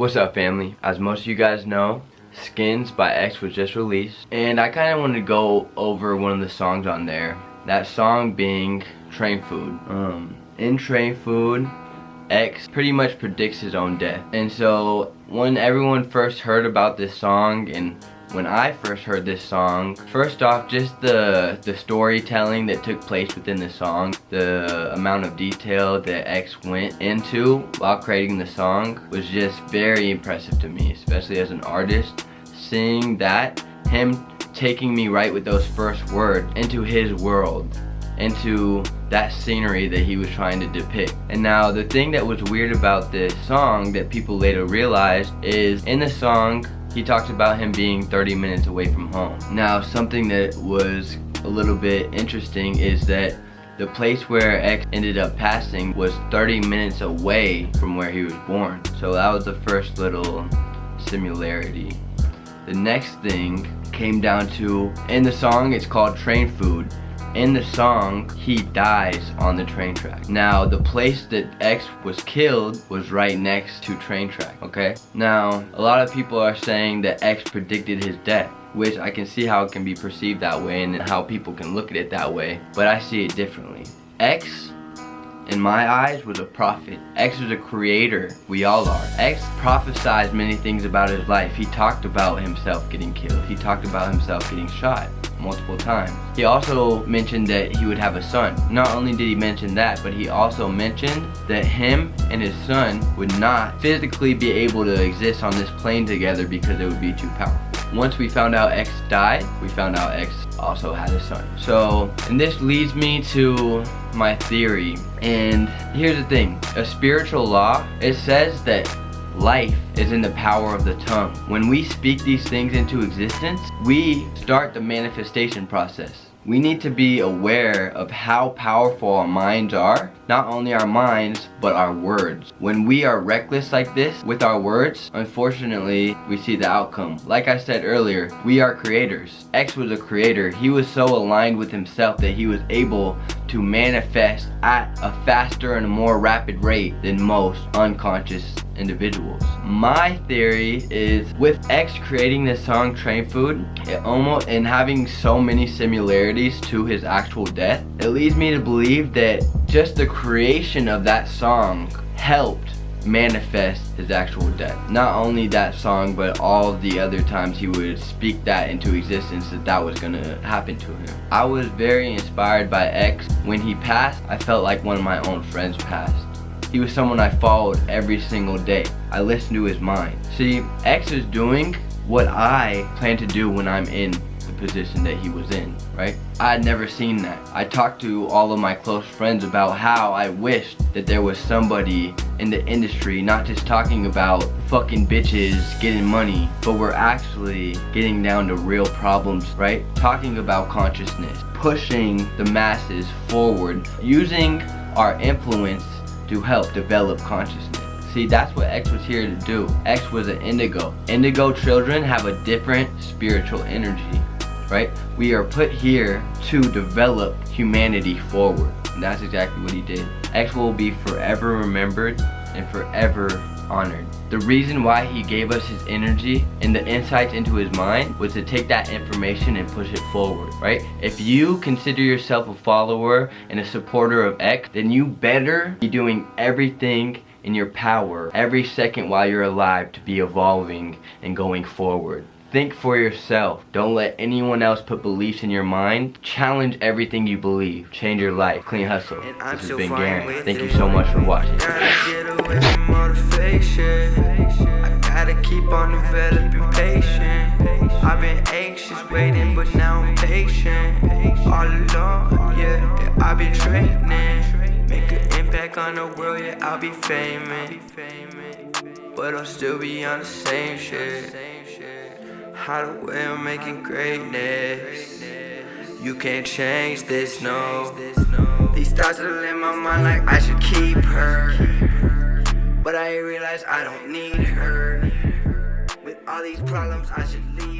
What's up, family? As most of you guys know, Skins by X was just released, and I kind of wanted to go over one of the songs on there. That song being Train Food. In Train Food, X pretty much predicts his own death. And so when everyone first heard about this song, and when I first heard this song, first off, just the storytelling that took place within the song, the amount of detail that X went into while creating the song was just very impressive to me, especially as an artist. Seeing that, him taking me right with those first words into his world, into that scenery that he was trying to depict. And now the thing that was weird about this song that people later realized is in the song he talks about him being 30 minutes away from home. Now something that was a little bit interesting is that the place where X ended up passing was 30 minutes away from where he was born. So that was the first little similarity. The next thing came down to, in the song it's called Train Food. In the song, he dies on the train track. Now, the place that X was killed was right next to train track, okay? Now, a lot of people are saying that X predicted his death, which I can see how it can be perceived that way and how people can look at it that way, but I see it differently. X, in my eyes, was a prophet. X was a creator. We all are. X prophesied many things about his life. He talked about himself getting killed. He talked about himself getting shot multiple times. He also mentioned that he would have a son. Not only did he mention that, but he also mentioned that him and his son would not physically be able to exist on this plane together because it would be too powerful. Once we found out X died, we found out X also had a son. So, and this leads me to my theory. And here's the thing, a spiritual law, it says that life is in the power of the tongue. When we speak these things into existence, we start the manifestation process. We need to be aware of how powerful our minds are. Not only our minds, but our words. When we are reckless like this with our words, unfortunately, we see the outcome. Like I said earlier, we are creators. X was a creator. He was so aligned with himself that he was able to manifest at a faster and a more rapid rate than most unconscious individuals. My theory is with X creating this song Train Food, and having so many similarities to his actual death, it leads me to believe that just the creation of that song helped manifest his actual death. Not only that song, but all the other times he would speak that into existence, that was gonna happen to him. I was very inspired by X. When he passed, I felt like one of my own friends passed. He was someone I followed every single day. I listened to his mind. See, X is doing what I plan to do when I'm in the position that he was in, right? I had never seen that. I talked to all of my close friends about how I wished that there was somebody in the industry not just talking about fucking bitches getting money, but we're actually getting down to real problems, right? Talking about consciousness, pushing the masses forward, using our influence to help develop consciousness. See, that's what X was here to do. X was an indigo. Indigo children have a different spiritual energy, right? We are put here to develop humanity forward. And that's exactly what he did. X will be forever remembered and forever honored. The reason why he gave us his energy and the insights into his mind was to take that information and push it forward, right? If you consider yourself a follower and a supporter of X, then you better be doing everything in your power every second while you're alive to be evolving and going forward. Think for yourself. Don't let anyone else put beliefs in your mind. Challenge everything you believe. Change your life. Clean hustle. This has been Garen. Thank you so much for watching. I gotta keep on developing patience. I've been anxious waiting, but now I'm patient. All along, yeah, I've been training. Make an impact on the world, yeah, I'll be famous. But I'll still be on the same shit. How the way I'm making greatness. You can't change this, no. These thoughts are in my mind like I should keep her, but I realize I don't need her. With all these problems I should leave.